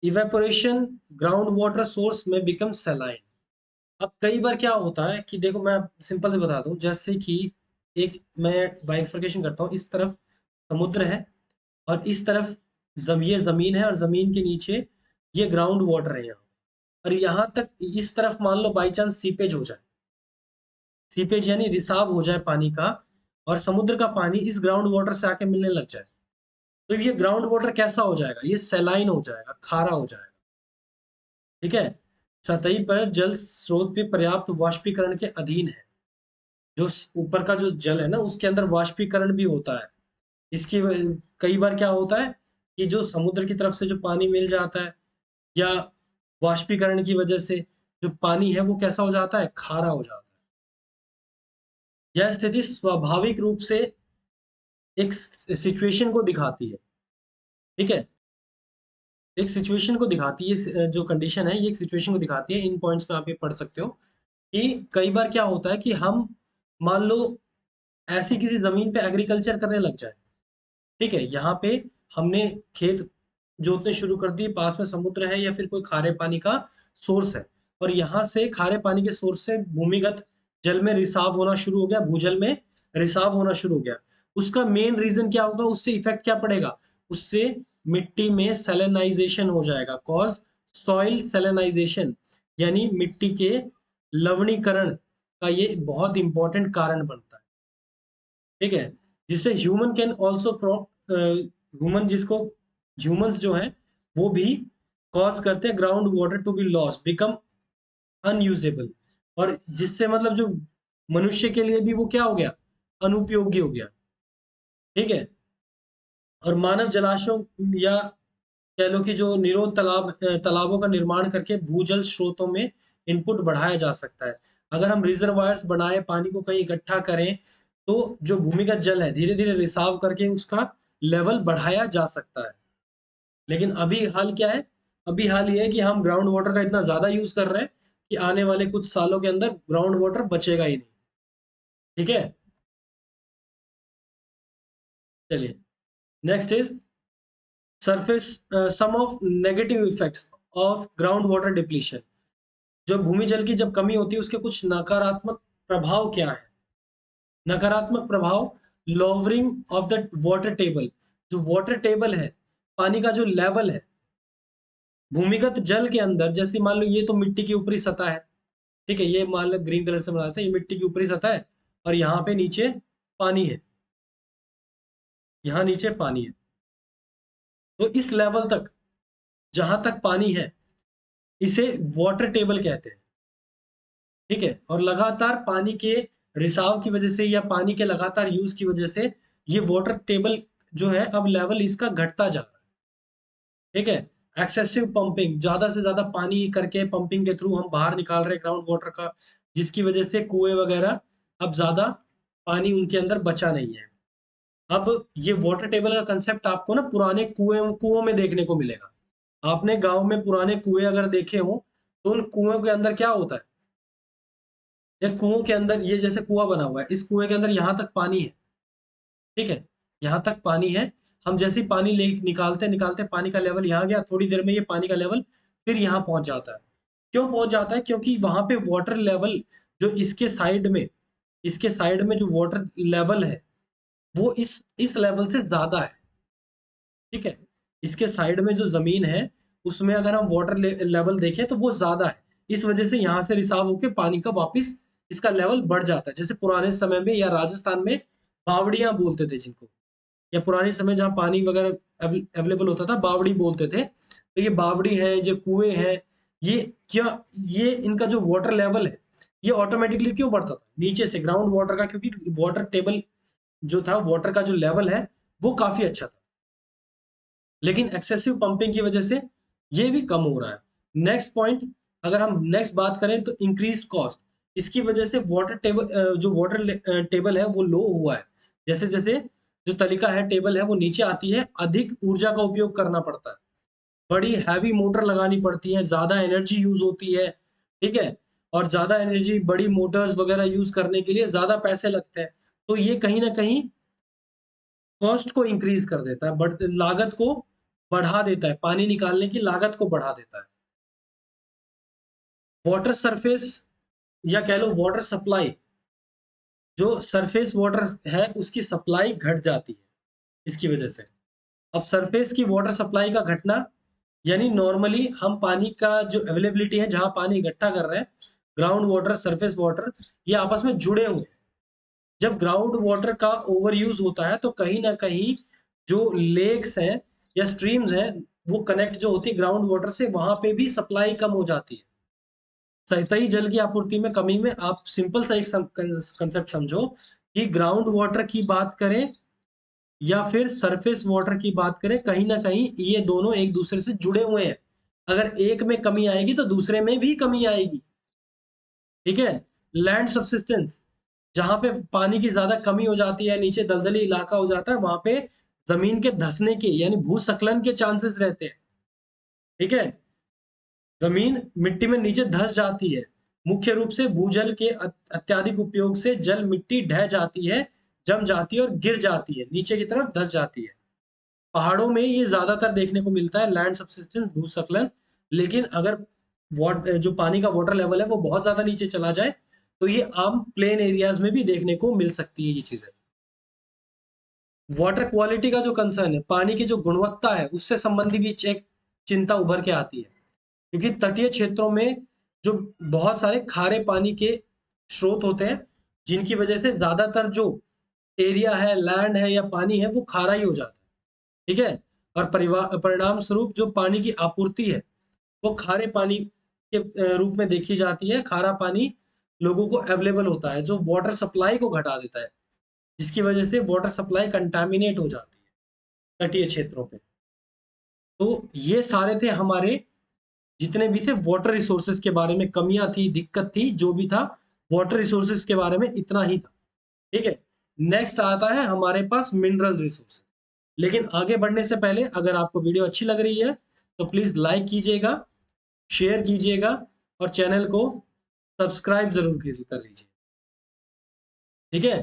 Evaporation ground water source में बिकम सैलाइन। अब कई बार क्या होता है कि देखो, मैं सिंपल से बता दूं, जैसे कि एक मैं बाइफरकेशन करता हूँ, इस तरफ समुद्र है और इस तरफ ये जमीन है, और जमीन के नीचे ये ग्राउंड वाटर है यहाँ। और यहाँ तक इस तरफ मान लो बाई चांस सीपेज हो जाए, सीपेज यानी रिसाव हो जाए पानी का, और समुद्र का पानी इस ग्राउंड वाटर से आके मिलने लग जाए, तो ये ग्राउंड वाटर कैसा हो जाएगा? ये सैलाइन हो जाएगा, खारा हो जाएगा, ठीक है। सतही पर जल स्रोत भी पर्याप्त वाष्पीकरण के अधीन है। जो ऊपर का जो जल है ना, उसके अंदर वाष्पीकरण भी होता है। इसकी कई बार क्या होता है कि जो समुद्र की तरफ से जो पानी मिल जाता है, या वाष्पीकरण की वजह से जो पानी है वो कैसा हो जाता है? खारा हो जाता है। यह स्थिति स्वाभाविक रूप से एक सिचुएशन को दिखाती है, ठीक है, एक सिचुएशन को दिखाती है। जो कंडीशन है, ये एक सिचुएशन को दिखाती है। इन पॉइंट्स पे आप ये पढ़ सकते हो कि कई बार क्या होता है कि हम मान लो ऐसी किसी जमीन पे एग्रीकल्चर करने लग जाए, ठीक है, यहाँ पे हमने खेत जोतने शुरू कर दिए, पास में समुद्र है या फिर कोई खारे पानी का सोर्स है, और यहाँ से खारे पानी के सोर्स से भूमिगत जल में रिसाव होना शुरू हो गया, भूजल में रिसाव होना शुरू हो गया। उसका मेन रीजन क्या होगा? उससे इफेक्ट क्या पड़ेगा? उससे मिट्टी में सेलेनाइजेशन हो जाएगा, कॉज सॉइल सेलेनाइजेशन, यानी मिट्टी के लवणीकरण का ये बहुत इंपॉर्टेंट कारण बनता है, ठीक है। जिससे ह्यूमन कैन ऑल्सो ह्यूमन जिसको ह्यूमंस जो है वो भी कॉज करते हैं ground water to be loss become unusable, और जिससे मतलब जो मनुष्य के लिए भी वो क्या हो गया? अनुपयोगी हो गया, ठीक है। और मानव जलाशयों या कह लो कि जो निरोध तालाबों का निर्माण करके भूजल स्रोतों में इनपुट बढ़ाया जा सकता है। अगर हम रिजर्वायर्स बनाए, पानी को कहीं इकट्ठा करें, तो जो भूमिगत जल है धीरे धीरे रिसाव करके उसका लेवल बढ़ाया जा सकता है। लेकिन अभी हाल क्या है? अभी हाल ये है कि हम ग्राउंड वाटर का इतना ज्यादा यूज कर रहे हैं कि आने वाले कुछ सालों के अंदर ग्राउंड वाटर बचेगा ही नहीं, ठीक है। चलिए, next is surface some of negative effects of ground water depletion. जो भूमि जल की जब कमी होती है, उसके कुछ नकारात्मक प्रभाव क्या है? नकारात्मक प्रभाव, lowering of the water table. जो वाटर टेबल है, पानी का जो लेवल है भूमिगत जल के अंदर, जैसे मान लो ये तो मिट्टी की ऊपरी सतह है, ठीक है, ये मान लो ग्रीन कलर से बनाया था, ये मिट्टी की ऊपरी सतह है, और यहाँ पे नीचे पानी है, यहाँ नीचे पानी है। तो इस लेवल तक, जहां तक पानी है, इसे वाटर टेबल कहते हैं, ठीक है। और लगातार पानी के रिसाव की वजह से या पानी के लगातार यूज की वजह से ये वाटर टेबल जो है, अब लेवल इसका घटता जा रहा है, ठीक है। एक्सेसिव पंपिंग, ज्यादा से ज्यादा पानी करके पंपिंग के थ्रू हम बाहर निकाल रहे हैं ग्राउंड वाटर का, जिसकी वजह से कुएं वगैरह अब ज्यादा पानी उनके अंदर बचा नहीं है। अब ये वाटर टेबल का कंसेप्ट आपको ना पुराने कुओं में देखने को मिलेगा। आपने गांव में पुराने कुएं अगर देखे हो, तो उन कुओं के अंदर क्या होता है? एक कुओं के अंदर, ये जैसे कुआं बना हुआ है, इस कुएं के अंदर यहाँ तक पानी है, ठीक है, यहाँ तक पानी है। हम जैसे ही पानी ले निकालते निकालते पानी का लेवल यहाँ गया, थोड़ी देर में ये पानी का लेवल फिर यहाँ पहुंच जाता है। क्यों पहुंच जाता है? क्योंकि वहां पे वाटर लेवल जो इसके साइड में जो वाटर लेवल है, वो इस लेवल से ज्यादा है, ठीक है। इसके साइड में जो जमीन है, उसमें अगर हम वाटर लेवल देखें तो वो ज्यादा है। इस वजह से यहाँ से रिसाव होकर पानी का वापिस इसका लेवल बढ़ जाता है। जैसे पुराने समय में या राजस्थान में बावड़ियां बोलते थे जिनको, या पुराने समय जहाँ पानी वगैरह अवेलेबल होता था बावड़ी बोलते थे। तो ये बावड़ी है, जो कुएं है, ये क्या, ये इनका जो वाटर लेवल है ये ऑटोमेटिकली क्यों बढ़ता था नीचे से ग्राउंड वाटर का, क्योंकि वाटर टेबल जो था, वाटर का जो लेवल है वो काफी अच्छा था। लेकिन एक्सेसिव पंपिंग की वजह से ये भी कम हो रहा है। नेक्स्ट पॉइंट, अगर हम नेक्स्ट बात करें तो इंक्रीज कॉस्ट, इसकी वजह से वाटर टेबल, जो वाटर टेबल है वो लो हुआ है। जैसे जैसे जो तलिका है, टेबल है, वो नीचे आती है, अधिक ऊर्जा का उपयोग करना पड़ता है, बड़ी हैवी मोटर लगानी पड़ती है, ज्यादा एनर्जी यूज होती है, ठीक है, और ज्यादा एनर्जी, बड़ी मोटर्स वगैरह यूज करने के लिए ज्यादा पैसे लगते हैं। तो ये कहीं ना कहीं कॉस्ट को इंक्रीज कर देता है, बढ़ लागत को बढ़ा देता है, पानी निकालने की लागत को बढ़ा देता है। वाटर सरफेस, या कह लो वाटर सप्लाई, जो सरफेस वाटर है उसकी सप्लाई घट जाती है इसकी वजह से। अब सरफेस की वाटर सप्लाई का घटना, यानी नॉर्मली हम पानी का जो अवेलेबिलिटी है, जहां पानी इकट्ठा कर रहे हैं, ग्राउंड वाटर, सरफेस वाटर, ये आपस में जुड़े हुए हैं। जब ग्राउंड वाटर का ओवर यूज होता है तो कहीं ना कहीं जो लेक्स हैं या स्ट्रीम्स हैं, वो कनेक्ट जो होती है ग्राउंड वाटर से, वहां पे भी सप्लाई कम हो जाती है। सतही जल की आपूर्ति में कमी में आप सिंपल सा एक कंसेप्ट समझो कि ग्राउंड वाटर की बात करें या फिर सरफेस वाटर की बात करें, कहीं ना कहीं ये दोनों एक दूसरे से जुड़े हुए हैं। अगर एक में कमी आएगी तो दूसरे में भी कमी आएगी, ठीक है। लैंड सब्सिस्टेंस, जहां पे पानी की ज्यादा कमी हो जाती है, नीचे दलदली इलाका हो जाता है, वहां पे जमीन के धंसने के यानी भूस्खलन के चांसेस रहते हैं, ठीक है। जमीन मिट्टी में नीचे धंस जाती है, मुख्य रूप से भूजल के अत्यधिक उपयोग से जल मिट्टी ढह जाती है, जम जाती है और गिर जाती है, नीचे की तरफ धंस जाती है। पहाड़ों में ये ज्यादातर देखने को मिलता है, लैंड सब्सिस्टेंस, भूस्खलन। लेकिन अगर जो पानी का वाटर लेवल है वो बहुत ज्यादा नीचे चला जाए तो ये आम प्लेन एरियाज में भी देखने को मिल सकती है ये चीजें। वाटर क्वालिटी का जो कंसर्न है, पानी की जो गुणवत्ता है, उससे संबंधी भी एक चिंता उभर के आती है, क्योंकि तटीय क्षेत्रों में जो बहुत सारे खारे पानी के स्रोत होते हैं, जिनकी वजह से ज्यादातर जो एरिया है, लैंड है या पानी है, वो खारा ही हो जाता है, ठीक है। और परिणाम स्वरूप जो पानी की आपूर्ति है वो खारे पानी के रूप में देखी जाती है। खारा पानी लोगों को अवेलेबल होता है, जो वाटर सप्लाई को घटा देता है, जिसकी वजह से वाटर सप्लाई कंटामिनेट हो जाती है तटीय क्षेत्रों पे। तो ये सारे थे हमारे, जितने भी थे वाटर रिसोर्सेज के बारे में, कमियां थी, दिक्कत थी, जो भी था वाटर रिसोर्सेज के बारे में इतना ही था, ठीक है। नेक्स्ट आता है हमारे पास मिनरल रिसोर्सेज। लेकिन आगे बढ़ने से पहले, अगर आपको वीडियो अच्छी लग रही है तो प्लीज लाइक कीजिएगा, शेयर कीजिएगा, और चैनल को सब्सक्राइब जरूर कर लीजिए, ठीक है,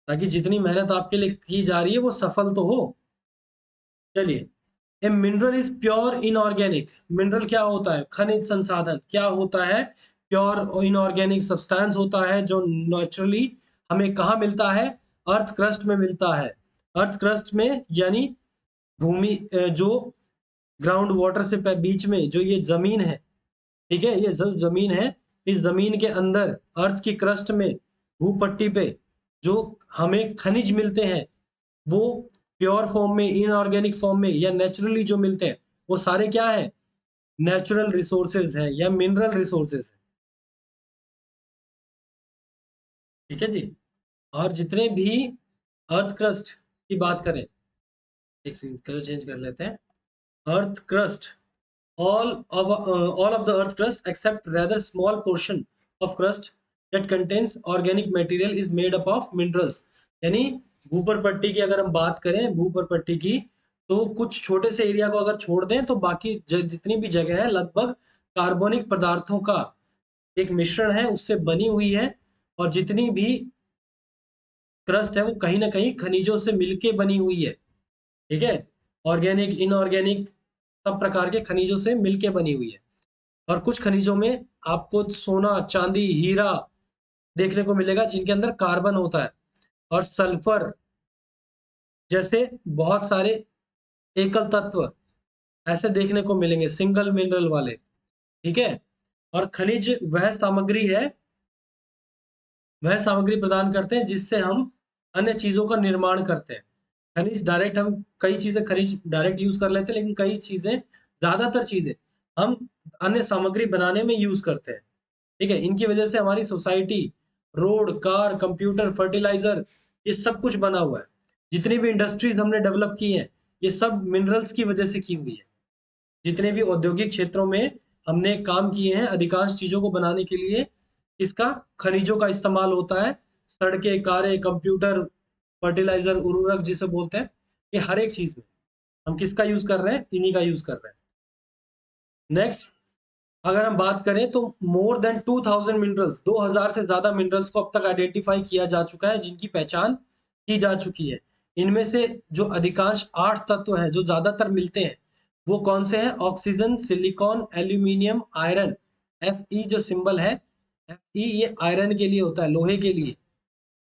ताकि जितनी मेहनत आपके लिए की जा रही है वो सफल तो हो। चलिए, a mineral is pure inorganic. Mineral क्या होता है? खनिज संसाधन। क्या होता है? प्योर इनऑर्गेनिक सब्सटेंस होता है, जो नेचुरली हमें कहाँ मिलता है? अर्थ क्रस्ट में मिलता है। अर्थ क्रस्ट में यानी भूमि, जो ग्राउंड वाटर से बीच में जो ये जमीन है, ठीक है, ये जमीन है, इस जमीन के अंदर अर्थ की क्रस्ट में, भूपट्टी पे जो हमें खनिज मिलते हैं, वो प्योर फॉर्म में, इनऑर्गेनिक फॉर्म में या नेचुरली जो मिलते हैं, वो सारे क्या है? नेचुरल रिसोर्सेज हैं या मिनरल रिसोर्सेज हैं, ठीक है जी। और जितने भी अर्थ क्रस्ट की बात करें, एक सेकंड कलर चेंज कर लेते हैं। Earth crust, all of the earth crust except rather small portion of crust that contains organic material is made up of minerals। यानी भूपर पट्टी की अगर हम बात करें, भूपर पट्टी की, तो कुछ छोटे से एरिया को अगर छोड़ दें तो बाकी जितनी भी जगह है लगभग कार्बनिक पदार्थों का एक मिश्रण है, उससे बनी हुई है। और जितनी भी क्रस्ट है वो कहीं ना कहीं खनिजों से मिलके बनी हुई है, ठीक है। ऑर्गेनिक, इनऑर्गेनिक, सब प्रकार के खनिजों से मिलके बनी हुई है। और कुछ खनिजों में आपको सोना, चांदी, हीरा देखने को मिलेगा, जिनके अंदर कार्बन होता है, और सल्फर जैसे बहुत सारे एकल तत्व ऐसे देखने को मिलेंगे, सिंगल मिनरल वाले, ठीक है। और खनिज वह सामग्री है, वह सामग्री प्रदान करते हैं जिससे हम अन्य चीजों का निर्माण करते हैं। खनिज डायरेक्ट हम कई चीजें खनिज डायरेक्ट यूज कर लेते हैं, लेकिन कई चीजें, ज्यादातर चीजें हम अन्य सामग्री बनाने में यूज करते हैं। ठीक है, इनकी वजह से हमारी society, road, car, computer, fertiliser, ये सब कुछ बना हुआ है। जितनी भी इंडस्ट्रीज हमने डेवलप की हैं, ये सब मिनरल्स की वजह से की हुई है। जितने भी औद्योगिक क्षेत्रों में हमने काम किए हैं, अधिकांश चीजों को बनाने के लिए इसका, खनिजों का इस्तेमाल होता है। सड़कें, कारें, कंप्यूटर, फर्टिलाइजर, उर्वरक जिसे बोलते हैं, ये हर एक चीज में हम किसका यूज कर रहे हैं? इन्हीं का यूज कर रहे हैं। नेक्स्ट, अगर हम बात करें तो मोर देन 2000 मिनरल्स, 2000 से ज्यादा मिनरल्स को अब तक आइडेंटिफाई किया जा चुका है, जिनकी पहचान की जा चुकी है। इनमें से जो अधिकांश 8 तत्व हैं जो ज्यादातर मिलते हैं, वो कौन से हैं? Oxygen, silicon, aluminium, iron. Fe जो सिंबल है, Fe ये आयरन के लिए होता है, लोहे के लिए।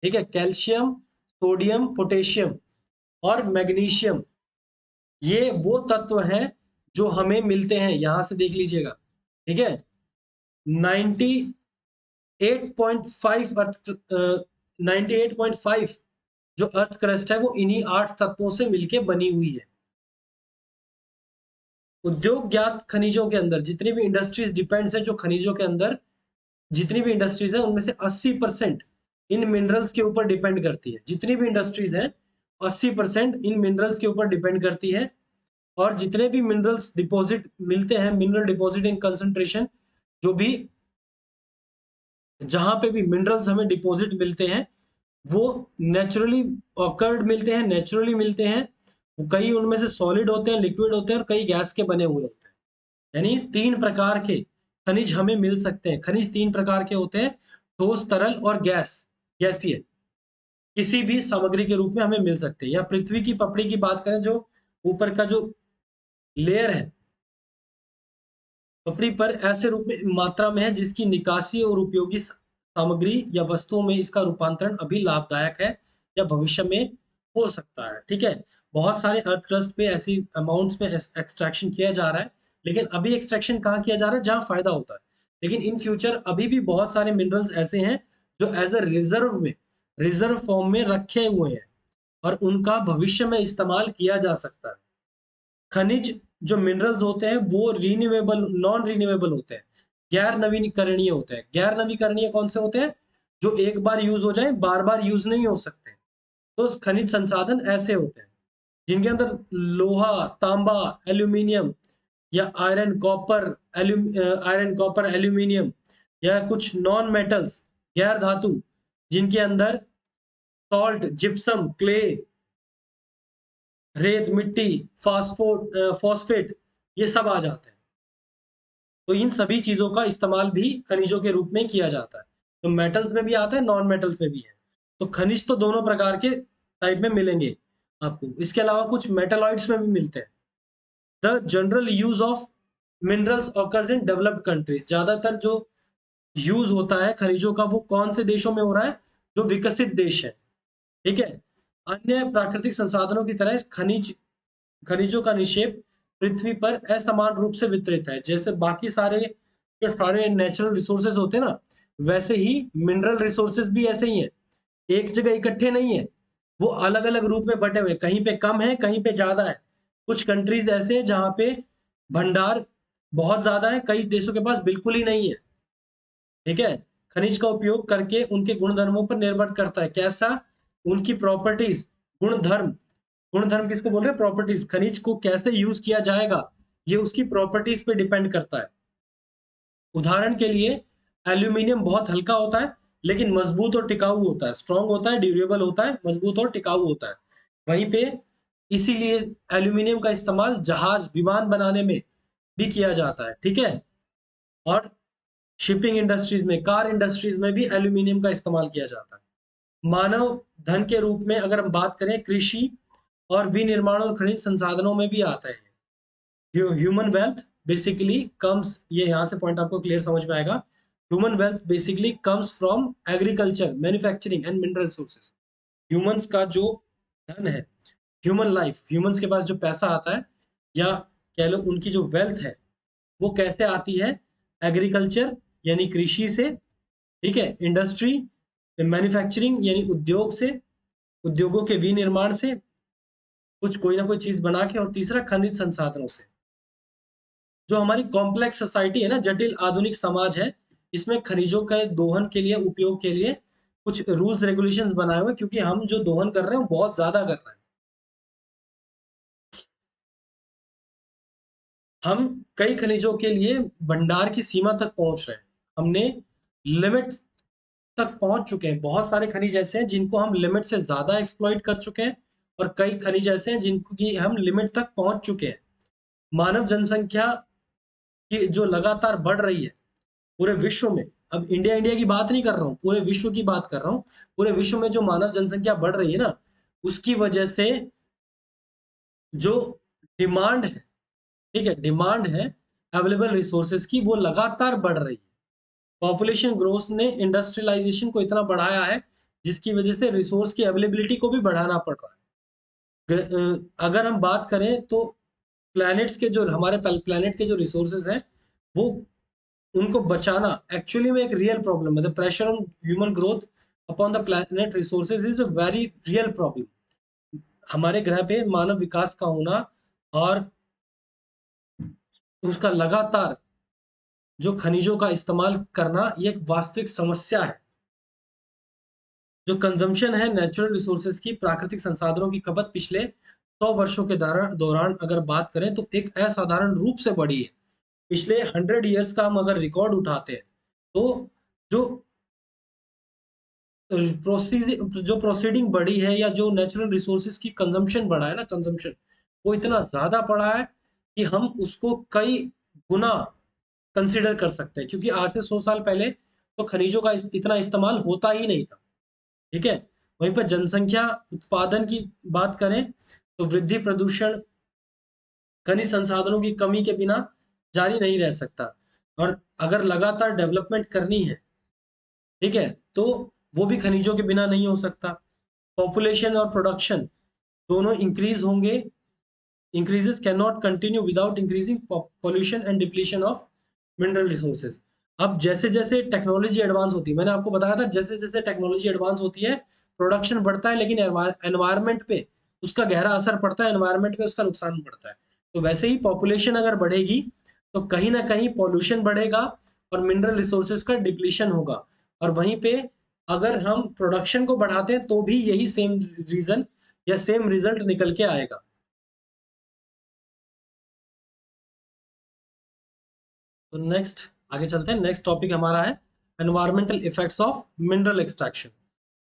ठीक है, कैल्शियम, सोडियम, पोटेशियम और मैग्नीशियम, ये वो तत्व हैं जो हमें मिलते हैं। यहां से देख लीजिएगा। ठीक है, 98.5 98.5 जो अर्थ क्रस्ट है, वो इन्हीं 8 तत्वों से मिलके बनी हुई है। उद्योग ज्ञात खनिजों के अंदर जितनी भी इंडस्ट्रीज डिपेंड्स है, जो खनिजों के अंदर जितनी भी इंडस्ट्रीज है, उनमें से 80% इन मिनरल्स के ऊपर डिपेंड करती है। जितनी भी इंडस्ट्रीज हैं, 80% इन मिनरल्स के ऊपर डिपेंड करती है। और जितने भी मिनरल्स डिपॉजिट मिलते हैं, मिनरल डिपॉजिट इन कंसंट्रेशन, जो भी जहां पे भी मिनरल्स हमें डिपॉजिट मिलते हैं, वो नेचुरली ऑकर्ड मिलते हैं, नेचुरली मिलते हैं। कई उनमें से सॉलिड होते हैं, लिक्विड होते हैं, और कई गैस के बने हुए होते हैं। यानी 3 प्रकार के खनिज हमें मिल सकते हैं। खनिज 3 प्रकार के होते हैं: ठोस, तरल और गैसीय। किसी भी सामग्री के रूप में हमें मिल सकते हैं। या पृथ्वी की पपड़ी की बात करें, जो ऊपर का जो लेयर है पपड़ी पर, ऐसे रूप में मात्रा में है जिसकी निकासी और उपयोगी सामग्री या वस्तुओं में इसका रूपांतरण अभी लाभदायक है या भविष्य में हो सकता है। ठीक है, बहुत सारे अर्थ क्रस्ट पे ऐसी अमाउंट्स में एक्सट्रैक्शन किया जा रहा है, लेकिन अभी एक्सट्रैक्शन कहाँ किया जा रहा है? जहाँ फायदा होता है। लेकिन इन फ्यूचर अभी भी बहुत सारे मिनरल्स ऐसे हैं जो एज अ रिजर्व फॉर्म में रखे हुए हैं, और उनका भविष्य में इस्तेमाल किया जा सकता है। खनिज जो मिनरल्स होते हैं, वो रीन्यूएबल, नॉन रीन्यूएबल होते हैं, गैर नवीकरणीय होते हैं। गैर नवीकरणीय कौन से होते हैं? जो एक बार यूज हो जाए, बार बार यूज नहीं हो सकते। तो खनिज संसाधन ऐसे होते हैं जिनके अंदर लोहा, तांबा, एल्यूमिनियम, या आयरन, कॉपर, एल्यूमिनियम, या कुछ नॉन मेटल्स, गैर धातु, जिनके अंदर सॉल्ट, जिप्सम, क्ले, रेत, मिट्टी, फॉस्फेट, ये सब आ जाते हैं। तो इन सभी चीजों का इस्तेमाल भी खनिजों के रूप में किया जाता है। तो मेटल्स में भी आता है, नॉन मेटल्स में भी है। तो खनिज तो दोनों प्रकार के टाइप में मिलेंगे आपको। इसके अलावा कुछ मेटालॉइड्स में भी मिलते हैं। The general use of minerals occurs in developed countries, ज्यादातर जो यूज होता है खनिजों का, वो कौन से देशों में हो रहा है? जो विकसित देश है। ठीक है, अन्य प्राकृतिक संसाधनों की तरह खनिजों का निक्षेप पृथ्वी पर असमान रूप से वितरित है। जैसे बाकी सारे के सारे नेचुरल रिसोर्सेज होते हैं ना, वैसे ही मिनरल रिसोर्सेज भी ऐसे ही हैं। एक जगह इकट्ठे नहीं है, वो अलग अलग रूप में बटे हुए, कहीं पे कम है, कहीं पे ज्यादा है। कुछ कंट्रीज ऐसे हैं जहाँ पे भंडार बहुत ज्यादा है, कई देशों के पास बिल्कुल ही नहीं है। ठीक है, खनिज का उपयोग करके उनके गुणधर्मों पर निर्भर करता है। कैसा? उनकी प्रॉपर्टीज, गुणधर्म। गुणधर्म किसको बोल रहे हैं? प्रॉपर्टीज। खनिज को कैसे यूज किया जाएगा, ये उसकी प्रॉपर्टीज पे डिपेंड करता है। उदाहरण के लिए, एल्यूमिनियम बहुत हल्का होता है, लेकिन मजबूत और टिकाऊ होता है। स्ट्रांग होता है, ड्यूरेबल होता है, मजबूत और टिकाऊ होता है। वहीं पे इसीलिए एल्यूमिनियम का इस्तेमाल जहाज, विमान बनाने में भी किया जाता है। ठीक है, और शिपिंग इंडस्ट्रीज में, कार इंडस्ट्रीज में भी एल्यूमिनियम का इस्तेमाल किया जाता है। मानव धन के रूप में अगर हम बात करें, कृषि और विनिर्माण और खनिज संसाधनों में भी आता है। ह्यूमन वेल्थ बेसिकली कम्स, ये यहाँ से पॉइंट आपको क्लियर समझ में आएगा। Human wealth basically comes from agriculture, manufacturing and mineral sources. Humans का जो धन है, ह्यूमन लाइफ, ह्यूमंस के पास जो पैसा आता है, या कह लो उनकी जो वेल्थ है, वो कैसे आती है? एग्रीकल्चर यानी कृषि से। ठीक है, इंडस्ट्री, मैन्युफैक्चरिंग यानी उद्योग से, उद्योगों के विनिर्माण से, कुछ कोई ना कोई चीज बना के, और तीसरा खनिज संसाधनों से। जो हमारी कॉम्प्लेक्स सोसाइटी है ना, जटिल आधुनिक समाज है, इसमें खनिजों के दोहन के लिए, उपयोग के लिए कुछ रूल्स रेगुलेशंस बनाए हुए हैं, क्योंकि हम जो दोहन कर रहे हैं वो बहुत ज्यादा कर रहे हैं। हम कई खनिजों के लिए भंडार की सीमा तक पहुंच रहे हैं, हमने लिमिट तक पहुंच चुके हैं। बहुत सारे खनिज ऐसे हैं जिनको हम लिमिट से ज्यादा एक्सप्लॉइट कर चुके हैं, और कई खनिज ऐसे हैं जिनको की हम लिमिट तक पहुंच चुके हैं। मानव जनसंख्या की जो लगातार बढ़ रही है पूरे विश्व में, अब इंडिया इंडिया की बात नहीं कर रहा हूँ, पूरे विश्व की बात कर रहा हूँ। पूरे विश्व में जो मानव जनसंख्या बढ़ रही है ना, उसकी वजह से जो डिमांड है, ठीक है, डिमांड है अवेलेबल रिसोर्सेज की, वो लगातार बढ़ रही है। पॉपुलेशन ग्रोथ ने इंडस्ट्रियलाइजेशन को इतना बढ़ाया है, जिसकी वजह से रिसोर्स की अवेलेबिलिटी को भी बढ़ाना पड़ रहा है। अगर हम बात करें तो प्लैनेट्स के जो हमारे प्लैनेट के जो रिसोर्सेज हैं, वो उनको बचाना एक्चुअली में एक रियल प्रॉब्लम है। The pressure on human growth upon the planet resources is a very real problem. हमारे ग्रह पे मानव विकास का होना और उसका लगातार जो खनिजों का इस्तेमाल करना, ये एक वास्तविक समस्या है। जो कंजम्पशन है नेचुरल रिसोर्सेज की, प्राकृतिक संसाधनों की खपत पिछले 100 वर्षों के दौरान अगर बात करें तो एक असाधारण रूप से बढ़ी है। पिछले 100 ईयर्स का हम अगर रिकॉर्ड उठाते हैं, तो जो प्रोसीडिंग बढ़ी है, या जो नेचुरल रिसोर्सेज की कंजम्पशन बढ़ा है ना, कंजम्पशन वो इतना ज्यादा बढ़ा है कि हम उसको कई गुना कंसिडर कर सकते हैं, क्योंकि आज से 100 साल पहले तो खनिजों का इतना इस्तेमाल होता ही नहीं था। ठीक है। वहीं पर जनसंख्या उत्पादन की बात करें तो वृद्धि, प्रदूषण, खनिज संसाधनों की कमी के बिना जारी नहीं रह सकता। और अगर लगातार डेवलपमेंट करनी है, ठीक है, तो वो भी खनिजों के बिना नहीं हो सकता। पॉपुलेशन और प्रोडक्शन दोनों इंक्रीज होंगे, increases cannot continue without increasing pollution and depletion of mineral resources। अब जैसे जैसे टेक्नोलॉजी एडवांस होती है, मैंने आपको बताया था, जैसे जैसे टेक्नोलॉजी एडवांस होती है प्रोडक्शन बढ़ता है, लेकिन एनवायरनमेंट पे उसका गहरा असर पड़ता है, एनवायरनमेंट पे उसका नुकसान पड़ता है। तो वैसे ही पॉपुलेशन अगर बढ़ेगी तो कहीं ना कहीं पॉल्यूशन बढ़ेगा और मिनरल रिसोर्सेज का डिप्लीशन होगा। और वहीं पे अगर हम प्रोडक्शन को बढ़ाते हैं तो भी यही सेम रीजन या सेम रिजल्ट निकल के आएगा। तो नेक्स्ट आगे चलते हैं। नेक्स्ट टॉपिक हमारा है environmental effects of mineral extraction.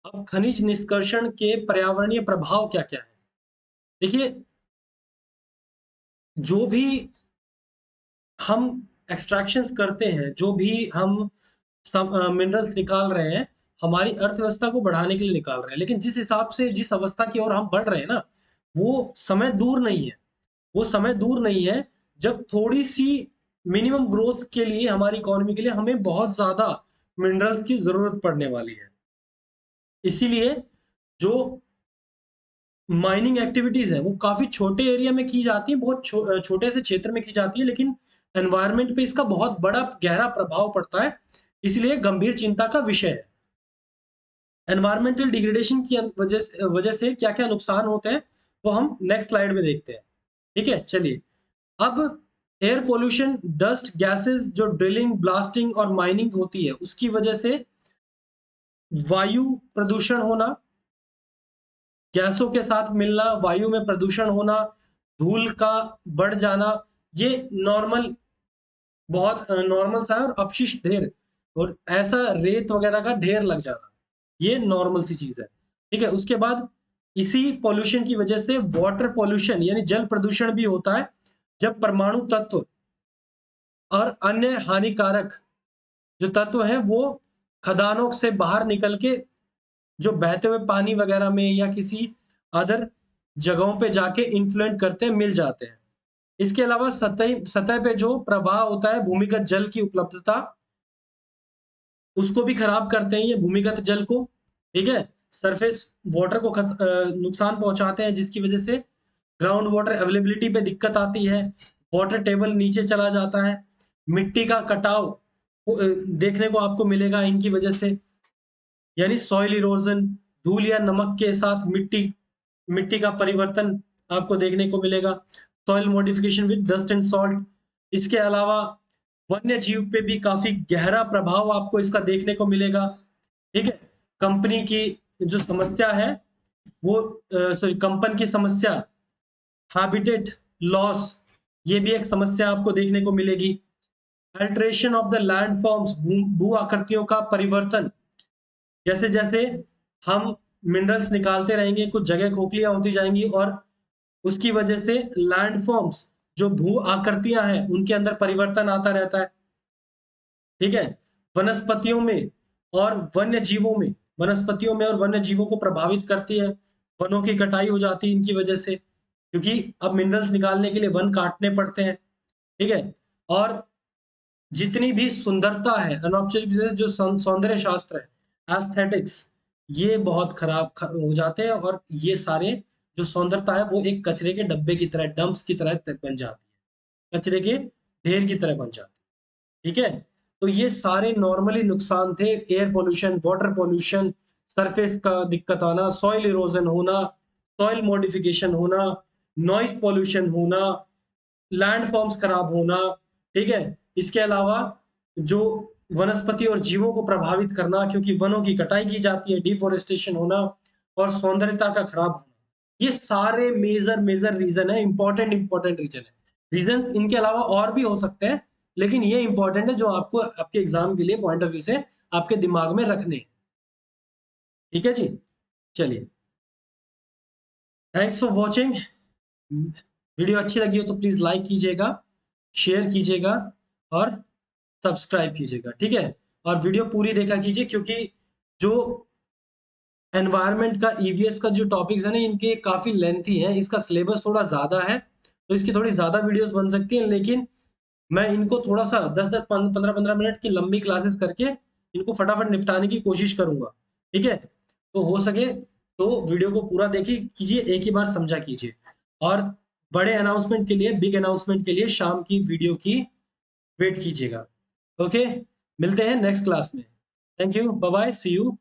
अब खनिज निष्कर्षण के पर्यावरणीय प्रभाव क्या क्या है। देखिए, जो भी हम एक्सट्रैक्शंस करते हैं, जो भी हम मिनरल्स निकाल रहे हैं, हमारी अर्थव्यवस्था को बढ़ाने के लिए निकाल रहे हैं, लेकिन जिस हिसाब से, जिस अवस्था की ओर हम बढ़ रहे हैं ना, वो समय दूर नहीं है। वो समय दूर नहीं है जब थोड़ी सी मिनिमम ग्रोथ के लिए, हमारी इकोनॉमी के लिए हमें बहुत ज्यादा मिनरल्स की जरूरत पड़ने वाली है। इसीलिए जो माइनिंग एक्टिविटीज है वो काफी छोटे एरिया में की जाती है, बहुत छोटे से क्षेत्र में की जाती है, लेकिन एनवायरनमेंट पे इसका बहुत बड़ा गहरा प्रभाव पड़ता है, इसलिए गंभीर चिंता का विषय है। एनवायरमेंटल डिग्रेडेशन की वजह से क्या क्या नुकसान होते हैं वो हम नेक्स्ट स्लाइड में देखते हैं। ठीक है, चलिए। अब एयर पोल्यूशन, डस्ट गैसेस, जो ड्रिलिंग, ब्लास्टिंग और माइनिंग होती है उसकी वजह से वायु प्रदूषण होना, गैसों के साथ मिलना, वायु में प्रदूषण होना, धूल का बढ़ जाना, ये नॉर्मल, बहुत नॉर्मल सा है। और अपशिष्ट ढेर, और ऐसा रेत वगैरह का ढेर लग जाना, ये नॉर्मल सी चीज है। ठीक है। उसके बाद इसी पॉल्यूशन की वजह से वाटर पॉल्यूशन यानी जल प्रदूषण भी होता है, जब परमाणु तत्व और अन्य हानिकारक जो तत्व हैं वो खदानों से बाहर निकल के जो बहते हुए पानी वगैरह में या किसी अदर जगहों पे जाके इन्फ्लुएंट करते हैं, मिल जाते हैं। इसके अलावा सतह सतह पे जो प्रवाह होता है, भूमिगत जल की उपलब्धता, उसको भी खराब करते हैं ये भूमिगत जल को। ठीक है। सरफेस वाटर को नुकसान पहुंचाते हैं, जिसकी वजह से ग्राउंड वाटर अवेलेबिलिटी पे दिक्कत आती है, वाटर टेबल नीचे चला जाता है, मिट्टी का कटाव देखने को आपको मिलेगा इनकी वजह से, यानी सॉइल इरोजन, धूल या नमक के साथ मिट्टी का परिवर्तन आपको देखने को मिलेगा। Soil modification with dust and salt. इसके अलावा वन्य जीव पे भी काफी गहरा प्रभाव आपको इसका देखने को मिलेगा। ठीक है, कंपनी की जो समस्या है वो सॉरी कंपन की समस्या, हैबिटेट लॉस, ये भी एक समस्या आपको देखने को मिलेगी। अल्टरेशन ऑफ द लैंडफॉर्म्स, भू आकृतियों का परिवर्तन। जैसे जैसे हम मिनरल्स निकालते रहेंगे, कुछ जगह खोखलियां होती जाएंगी और उसकी वजह से लैंडफॉर्म्स, जो भू आकृतियां हैं, उनके अंदर परिवर्तन आता रहता है। ठीक है, वनस्पतियों में और वन्य जीवों में, वनस्पतियों में और वन्य जीवों को प्रभावित करती है। वनों की कटाई हो जाती है इनकी वजह से, क्योंकि अब मिनरल्स निकालने के लिए वन काटने पड़ते हैं। ठीक है, और जितनी भी सुंदरता है, अनौपचारिक जो सौंदर्य शास्त्र है, एस्थेटिक्स, ये बहुत खराब हो जाते हैं और ये सारे जो सौंदर्यता है वो एक कचरे के डब्बे की तरह, डंप्स की तरह बन जाती है, कचरे के ढेर की तरह बन जाती है। ठीक है, तो ये सारे नॉर्मली नुकसान थे। Air pollution, water pollution, surface का दिक्कत आना, सॉइल इरोजन होना, सॉइल मॉडिफिकेशन होना, नॉइज पोल्यूशन होना, लैंड फॉर्म्स खराब होना। ठीक है, इसके अलावा जो वनस्पति और जीवों को प्रभावित करना, क्योंकि वनों की कटाई की जाती है, डिफोरेस्टेशन होना और सौंदर्यता का खराब होना, ये सारे मेजर मेजर रीजन है, इंपॉर्टेंट रीजन है। रीजन इनके अलावा और भी हो सकते हैं, लेकिन ये इंपॉर्टेंट है जो आपको आपके एग्जाम के लिए पॉइंट ऑफ व्यू से आपके दिमाग में रखने। ठीक है जी, चलिए, थैंक्स फॉर वॉचिंग। वीडियो अच्छी लगी हो तो प्लीज लाइक कीजिएगा, शेयर कीजिएगा और सब्सक्राइब कीजिएगा। ठीक है, और वीडियो पूरी देखा कीजिए, क्योंकि जो एनवायरनमेंट का ईवीएस का जो टॉपिक्स है ना, इनके काफी लेंथी है, इसका सिलेबस थोड़ा ज्यादा है, तो इसकी थोड़ी ज्यादा वीडियोस बन सकती हैं, लेकिन मैं इनको थोड़ा सा 10-10 15-15 मिनट की लंबी क्लासेस करके इनको फटाफट निपटाने की कोशिश करूंगा। ठीक है, तो हो सके तो वीडियो को पूरा देखिए कीजिए, एक ही बार समझा कीजिए। और बड़े अनाउंसमेंट के लिए, बिग अनाउंसमेंट के लिए शाम की वीडियो की वेट कीजिएगा। ओके, मिलते हैं नेक्स्ट क्लास में। Thank you, bye bye, see you.